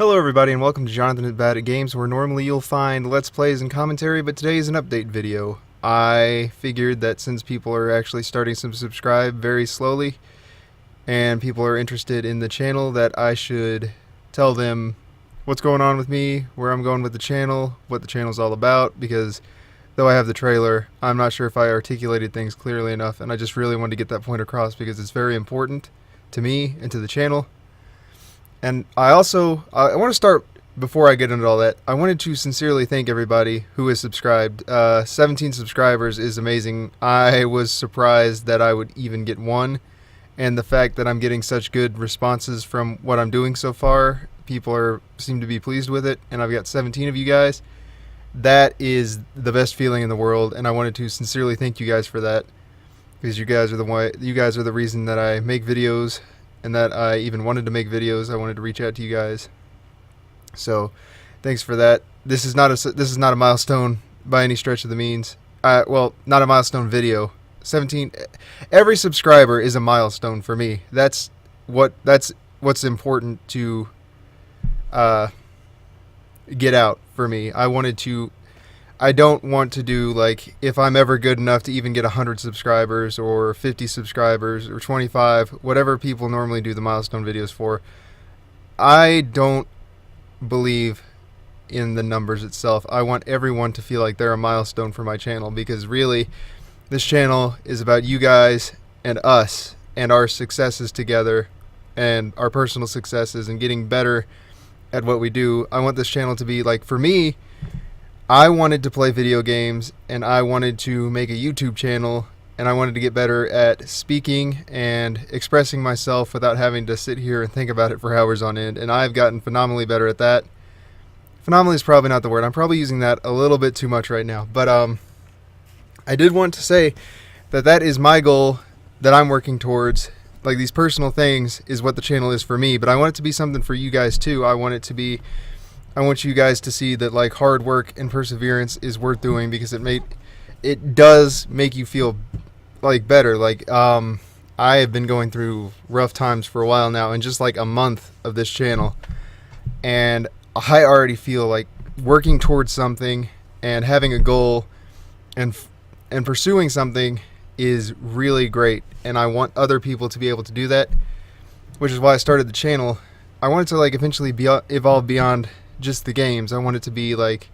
Hello everybody and welcome to JonathanIsBadAtGames, where normally you'll find Let's Plays and commentary, but today is an update video. I figured that since people are actually starting to subscribe very slowly, and people are interested in the channel, that I should tell them what's going on with me, where I'm going with the channel, what the channel's all about, because though I have the trailer, I'm not sure if I articulated things clearly enough, and I just really wanted to get that point across because it's very important to me and to the channel. And I want to start, before I get into all that, I wanted to sincerely thank everybody who has subscribed. 17 subscribers is amazing. I was surprised that I would even get one, and the fact that I'm getting such good responses from what I'm doing so far, people seem to be pleased with it, and I've got 17 of you guys. That is the best feeling in the world, and I wanted to sincerely thank you guys for that, because you guys are the reason that I make videos, and that I even wanted to make videos. I wanted to reach out to you guys. So, thanks for that. This is not a milestone by any stretch of the means. Well, not a milestone video. 17. Every subscriber is a milestone for me. That's what's important to get out for me. I don't want to do, like, if I'm ever good enough to even get 100 subscribers or 50 subscribers or 25, whatever people normally do the milestone videos for. I don't believe in the numbers itself. I want everyone to feel like they're a milestone for my channel, because really this channel is about you guys and us and our successes together and our personal successes and getting better at what we do. I want this channel to be, like, for me, I wanted to play video games, and I wanted to make a YouTube channel, and I wanted to get better at speaking and expressing myself without having to sit here and think about it for hours on end, and I've gotten phenomenally better at that. Phenomenally is probably not the word. I'm probably using that a little bit too much right now, but I did want to say that is my goal that I'm working towards. Like, these personal things is what the channel is for me, but I want it to be something for you guys too. I want you guys to see that, like, hard work and perseverance is worth doing, because it does make you feel, like, better. Like, I have been going through rough times for a while now, and just like a month of this channel, and I already feel like working towards something and having a goal and pursuing something is really great, and I want other people to be able to do that, which is why I started the channel. I want it to, like, eventually evolve beyond just the games. I want it to be, like,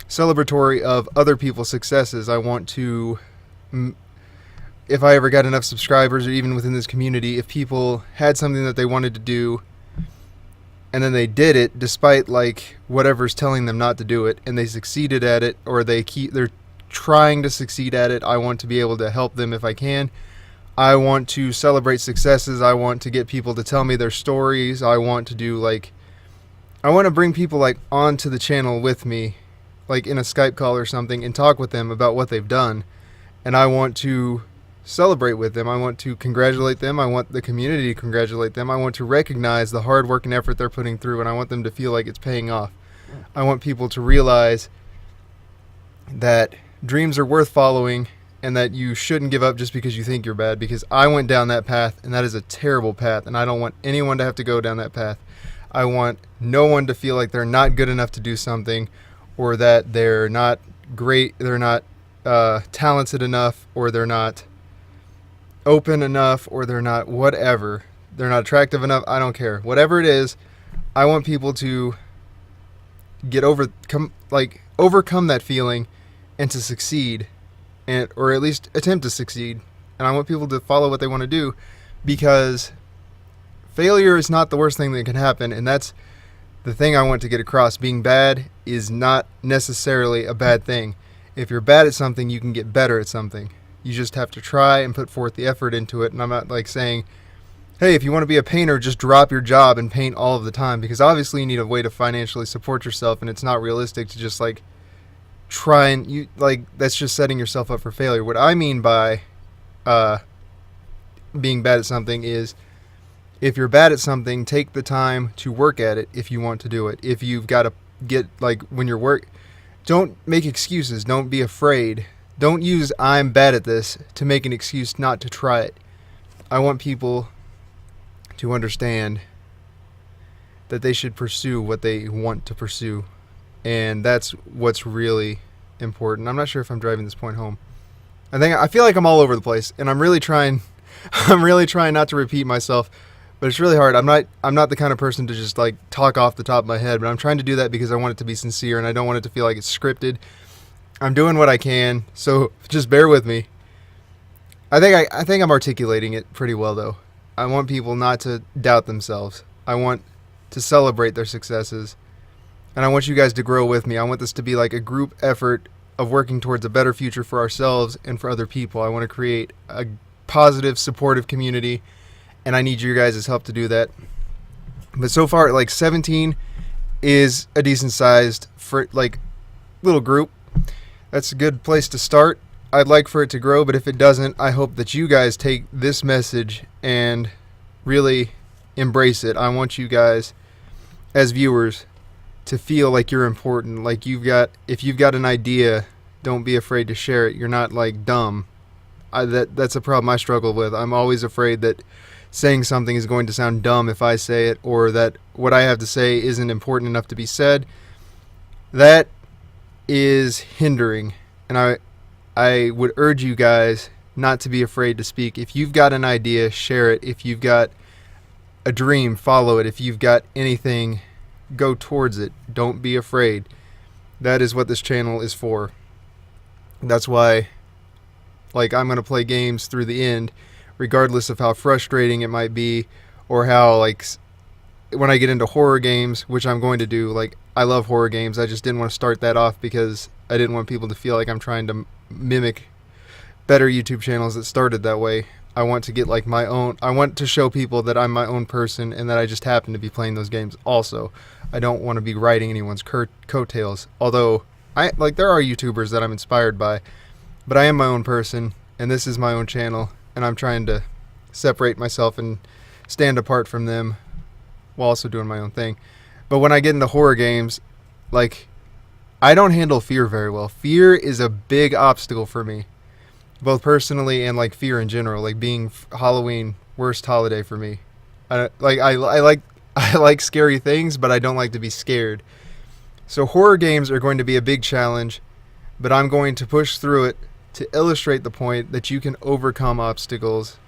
celebratory of other people's successes. I want to, if I ever got enough subscribers, or even within this community, if people had something that they wanted to do and then they did it despite, like, whatever's telling them not to do it, and they succeeded at it, or they're trying to succeed at it, I want to be able to help them if I can. I want to celebrate successes. I want to get people to tell me their stories. I want to bring people, like, onto the channel with me, like in a Skype call or something, and talk with them about what they've done. And I want to celebrate with them. I want to congratulate them. I want the community to congratulate them. I want to recognize the hard work and effort they're putting through, and I want them to feel like it's paying off. I want people to realize that dreams are worth following, and that you shouldn't give up just because you think you're bad, because I went down that path, and that is a terrible path, and I don't want anyone to have to go down that path. I want no one to feel like they're not good enough to do something, or that they're not great, they're not talented enough, or they're not open enough, or they're not whatever. They're not attractive enough. I don't care. Whatever it is, I want people to overcome that feeling and to succeed, or at least attempt to succeed. And I want people to follow what they want to do, because failure is not the worst thing that can happen, and that's the thing I want to get across. Being bad is not necessarily a bad thing. If you're bad at something, you can get better at something. You just have to try and put forth the effort into it. And I'm not, like, saying, hey, if you want to be a painter, just drop your job and paint all of the time, because obviously you need a way to financially support yourself, and it's not realistic to just, like, try and that's just setting yourself up for failure. What I mean by being bad at something is, if you're bad at something, take the time to work at it if you want to do it. If you've got to get, like, when you're don't make excuses. Don't be afraid. Don't use I'm bad at this to make an excuse not to try it. I want people to understand that they should pursue what they want to pursue. And that's what's really important. I'm not sure if I'm driving this point home. I feel like I'm all over the place, and I'm really trying not to repeat myself, but it's really hard. I'm not the kind of person to just like talk off the top of my head, but I'm trying to do that because I want it to be sincere and I don't want it to feel like it's scripted. I'm doing what I can, so just bear with me. I think I'm articulating it pretty well though. I want people not to doubt themselves. I want to celebrate their successes. And I want you guys to grow with me. I want this to be like a group effort of working towards a better future for ourselves and for other people. I want to create a positive, supportive community, and I need your guys' help to do that. But so far, like 17 is a decent sized for like little group. That's a good place to start. I'd like for it to grow, but if it doesn't, I hope that you guys take this message and really embrace it. I want you guys as viewers to feel like you're important, like if you've got an idea, don't be afraid to share it. You're not like dumb. That's a problem I struggle with. I'm always afraid that saying something is going to sound dumb if I say it, or that what I have to say isn't important enough to be said. That is hindering, and I would urge you guys not to be afraid to speak. If you've got an idea, share it. If you've got a dream, follow it. If you've got anything, go towards it. Don't be afraid. That is what this channel is for. That's why, like, I'm going to play games through the end, regardless of how frustrating it might be, or how, like, when I get into horror games, which I'm going to do. Like, I love horror games. I just didn't want to start that off because I didn't want people to feel like I'm trying to mimic better YouTube channels that started that way. I want to get like my own. I want to show people that I'm my own person and that I just happen to be playing those games also. I don't want to be riding anyone's coattails. Although there are YouTubers that I'm inspired by, but I am my own person and this is my own channel, and I'm trying to separate myself and stand apart from them while also doing my own thing. But when I get into horror games, like, I don't handle fear very well. Fear is a big obstacle for me, both personally and like fear in general. Like being Halloween, worst holiday for me. I like scary things, but I don't like to be scared. So horror games are going to be a big challenge, but I'm going to push through it to illustrate the point that you can overcome obstacles.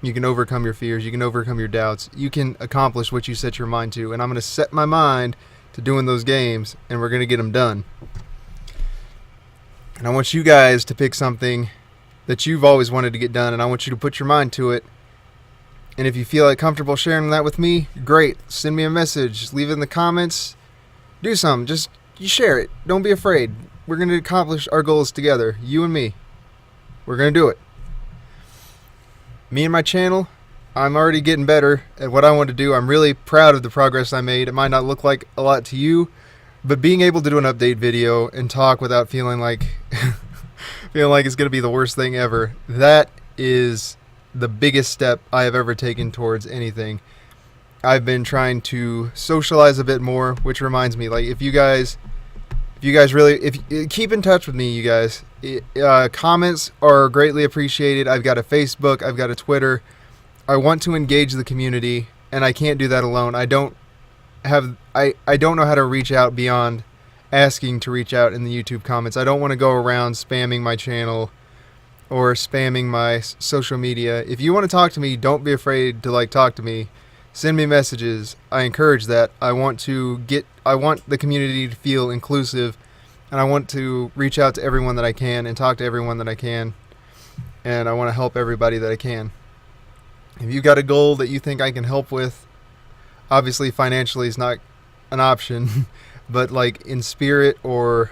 You can overcome your fears. You can overcome your doubts. You can accomplish what you set your mind to. And I'm going to set my mind to doing those games, and we're going to get them done. And I want you guys to pick something that you've always wanted to get done, and I want you to put your mind to it. And if you feel like comfortable sharing that with me, great. Send me a message. Leave it in the comments. Do something. Just you share it. Don't be afraid. We're going to accomplish our goals together. You and me. We're going to do it. Me and my channel, I'm already getting better at what I want to do. I'm really proud of the progress I made. It might not look like a lot to you, but being able to do an update video and talk without feeling like it's going to be the worst thing ever, that is the biggest step I have ever taken towards anything. I've been trying to socialize a bit more, which reminds me, like, if you guys really keep in touch with me, you guys. Comments are greatly appreciated. I've got a Facebook, I've got a Twitter. I want to engage the community, and I can't do that alone. I don't know how to reach out beyond asking to reach out in the YouTube comments. I don't want to go around spamming my channel or spamming my social media. If you want to talk to me, don't be afraid to talk to me. Send me messages. I encourage that. I want the community to feel inclusive, and I want to reach out to everyone that I can and talk to everyone that I can, and I want to help everybody that I can. If you've got a goal that you think I can help with, obviously financially is not an option, but like in spirit, or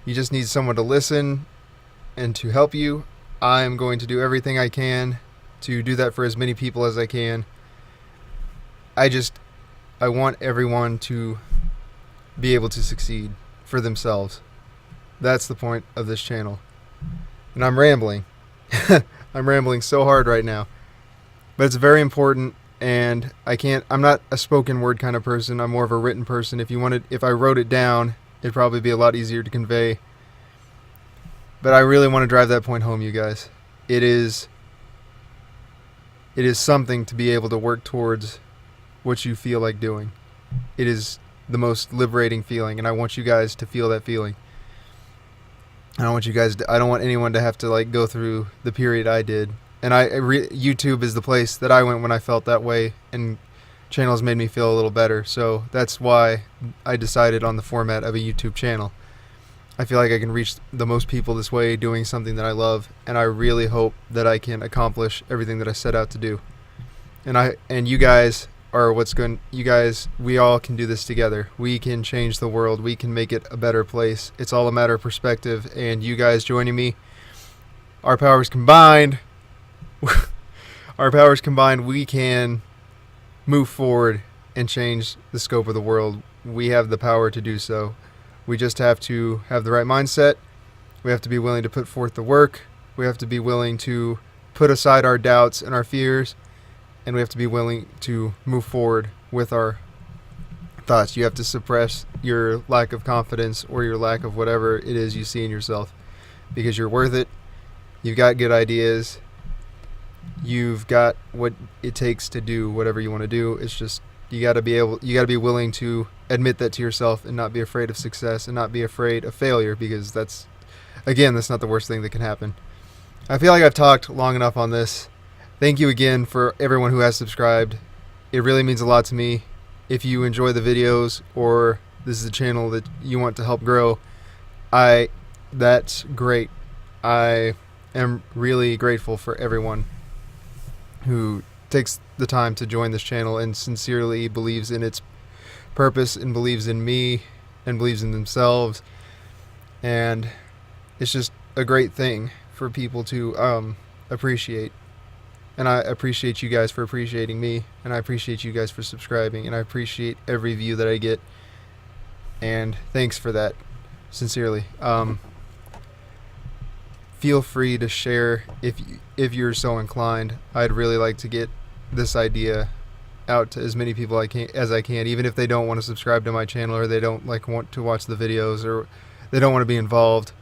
you just need someone to listen and to help you, I am going to do everything I can to do that for as many people as I can. I want everyone to be able to succeed for themselves. That's the point of this channel. And I'm rambling. I'm rambling so hard right now. But it's very important, and I'm not a spoken word kind of person. I'm more of a written person. If I wrote it down, it'd probably be a lot easier to convey. But I really want to drive that point home, you guys. It is something to be able to work towards what you feel like doing. It is the most liberating feeling, and I want you guys to feel that feeling. I don't want anyone to have to like go through the period I did. And YouTube is the place that I went when I felt that way, and channels made me feel a little better. So that's why I decided on the format of a YouTube channel. I feel like I can reach the most people this way doing something that I love, and I really hope that I can accomplish everything that I set out to do. And you guys are what's going. You guys, we all can do this together. We can change the world. We can make it a better place. It's all a matter of perspective, and you guys joining me, our powers combined, we can move forward and change the scope of the world. We have the power to do so. We just have to have the right mindset. We have to be willing to put forth the work. We have to be willing to put aside our doubts and our fears. And we have to be willing to move forward with our thoughts. You have to suppress your lack of confidence or your lack of whatever it is you see in yourself, because you're worth it. You've got good ideas. You've got what it takes to do whatever you want to do. It's just you got to be willing to admit that to yourself and not be afraid of success and not be afraid of failure, because that's not the worst thing that can happen. I feel like I've talked long enough on this. Thank you again for everyone who has subscribed. It really means a lot to me. If you enjoy the videos or this is a channel that you want to help grow, that's great. I am really grateful for everyone who takes the time to join this channel and sincerely believes in its purpose and believes in me and believes in themselves. And it's just a great thing for people to appreciate. And I appreciate you guys for appreciating me, and I appreciate you guys for subscribing, and I appreciate every view that I get, and thanks for that, sincerely. Feel free to share if you're so inclined. I'd really like to get this idea out to as many people as I can, even if they don't want to subscribe to my channel, or they don't want to watch the videos, or they don't want to be involved.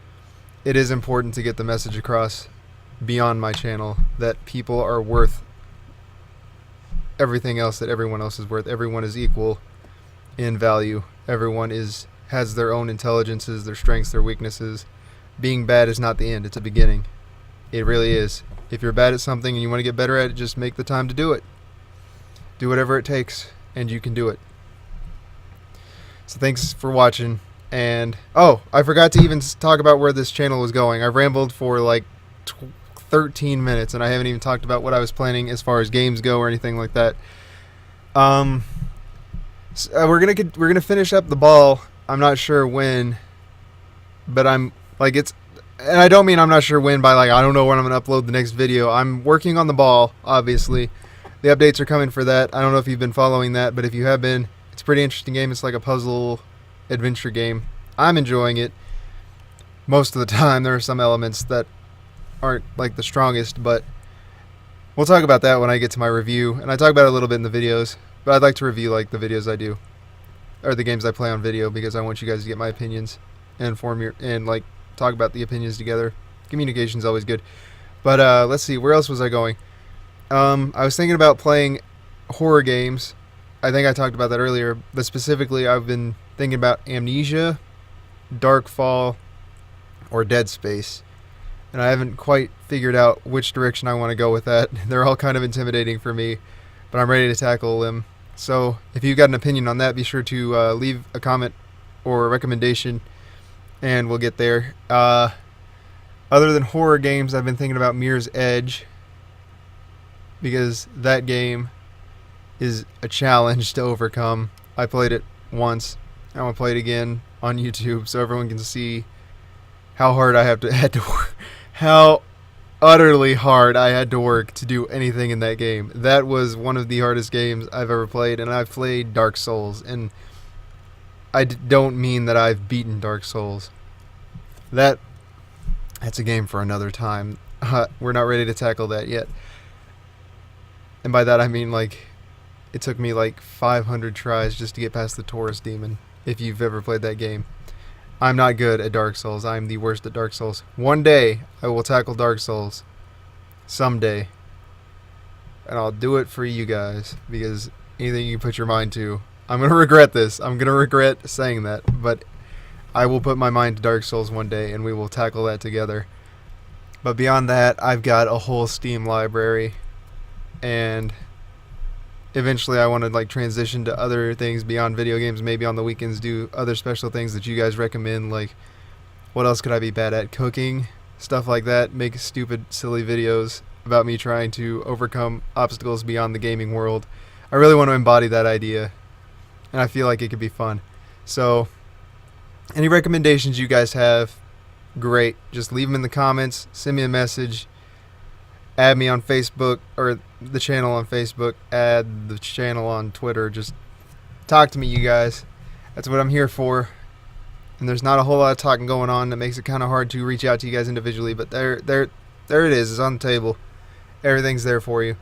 It is important to get the message across beyond my channel that people are worth everything else that everyone else is worth. Everyone is equal in value. Everyone has their own intelligences, their strengths, their weaknesses. Being bad is not the end, it's a beginning. It really is. If you're bad at something and you want to get better at it, just make the time to do it. Do whatever it takes, and you can do it. So thanks for watching. And I forgot to even talk about where this channel was going. I rambled for like 13 minutes, and I haven't even talked about what I was planning as far as games go or anything like that. So we're gonna finish up the ball. I'm not sure when, but I'm like and I don't mean I'm not sure when by like I don't know when I'm gonna upload the next video. I'm working on the ball, obviously. The updates are coming for that. I don't know if you've been following that, but if you have been, it's a pretty interesting game. It's like a puzzle adventure game. I'm enjoying it most of the time. There are some elements that aren't like the strongest, but we'll talk about that when I get to my review, and I talk about it a little bit in the videos, but I'd like to review like the videos I do, or the games I play on video, because I want you guys to get my opinions and like talk about the opinions together. Communication's always good. But let's see, where else was I going? I was thinking about playing horror games. I think I talked about that earlier, but specifically I've been thinking about Amnesia, Darkfall, or Dead Space. And I haven't quite figured out which direction I want to go with that. They're all kind of intimidating for me, but I'm ready to tackle them. So if you've got an opinion on that, be sure to leave a comment or a recommendation, and we'll get there. Other than horror games, I've been thinking about Mirror's Edge, because that game is a challenge to overcome. I played it once. I want to play it again on YouTube so everyone can see how hard I had to work. How utterly hard I had to work to do anything in that game. That was one of the hardest games I've ever played, and I've played Dark Souls, and I don't mean that I've beaten Dark Souls. That's a game for another time. We're not ready to tackle that yet. And by that I mean like it took me like 500 tries just to get past the Taurus demon, if you've ever played that game. I'm not good at Dark Souls. I'm the worst at Dark Souls. One day, I will tackle Dark Souls. Someday. And I'll do it for you guys, because anything you put your mind to. I'm going to regret this. I'm going to regret saying that, but I will put my mind to Dark Souls one day, and we will tackle that together. But beyond that, I've got a whole Steam library, and eventually I want to like transition to other things beyond video games. Maybe on the weekends do other special things that you guys recommend, like what else could I be bad at? Cooking, stuff like that. Make stupid, silly videos about me trying to overcome obstacles beyond the gaming world. I really want to embody that idea, and I feel like it could be fun. So any recommendations you guys have, great. Just leave them in the comments. Send me a message. Add me on Facebook, or the channel on Facebook. Add the channel on Twitter. Just talk to me, you guys. That's what I'm here for. And there's not a whole lot of talking going on. That makes it kind of hard to reach out to you guys individually. But there it is. It's on the table. Everything's there for you.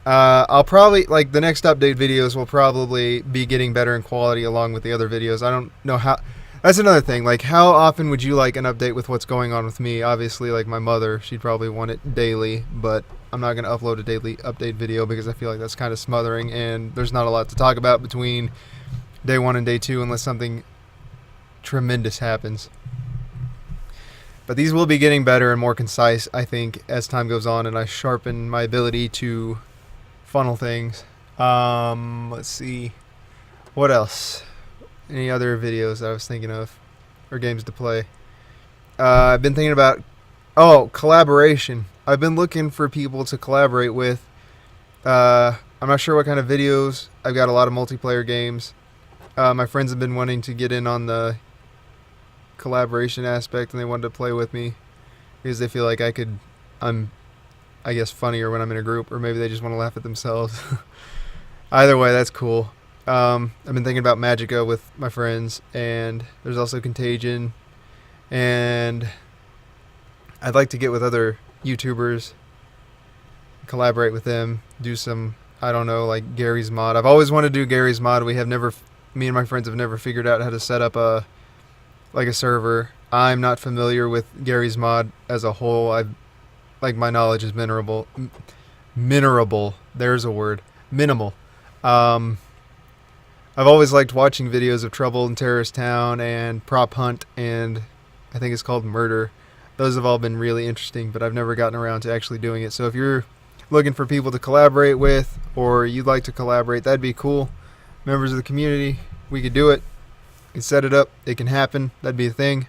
I'll probably, like, the next update videos will probably be getting better in quality along with the other videos. I don't know how. That's another thing. Like, how often would you like an update with what's going on with me? Obviously, like my mother, she'd probably want it daily, but I'm not going to upload a daily update video because I feel like that's kind of smothering, and there's not a lot to talk about between day 1 and day 2 unless something tremendous happens. But these will be getting better and more concise, I think, as time goes on, and I sharpen my ability to funnel things. Let's see. What else? Any other videos that I was thinking of, or games to play? I've been thinking about, collaboration. I've been looking for people to collaborate with. I'm not sure what kind of videos. I've got a lot of multiplayer games. My friends have been wanting to get in on the collaboration aspect, and they wanted to play with me because they feel like I'm, I guess, funnier when I'm in a group, or maybe they just want to laugh at themselves. Either way, that's cool. I've been thinking about Magica with my friends, and there's also Contagion, and I'd like to get with other YouTubers, collaborate with them, do some, I don't know, like Gary's Mod. I've always wanted to do Gary's Mod. Me and my friends have never figured out how to set up a server. I'm not familiar with Gary's Mod as a whole. My knowledge is minimal. There's a word. Minimal. I've always liked watching videos of Trouble in Terrorist Town and Prop Hunt, and I think it's called Murder. Those have all been really interesting, but I've never gotten around to actually doing it. So if you're looking for people to collaborate with, or you'd like to collaborate, that'd be cool. Members of the community, we could do it. We can set it up. It can happen. That'd be a thing.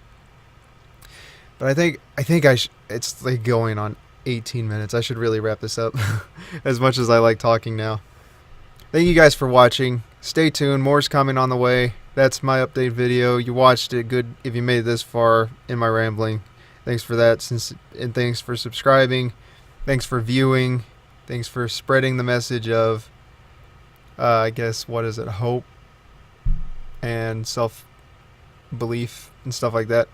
But I think it's like going on 18 minutes. I should really wrap this up as much as I like talking now. Thank you guys for watching. Stay tuned. More's coming on the way. That's my update video. You watched it. Good if you made it this far in my rambling. Thanks for that. And thanks for subscribing. Thanks for viewing. Thanks for spreading the message of, I guess, hope and self-belief and stuff like that.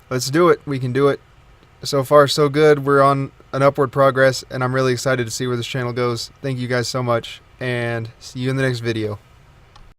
Let's do it. We can do it. So far, so good. We're on an upward progress, and I'm really excited to see where this channel goes. Thank you guys so much, and see you in the next video.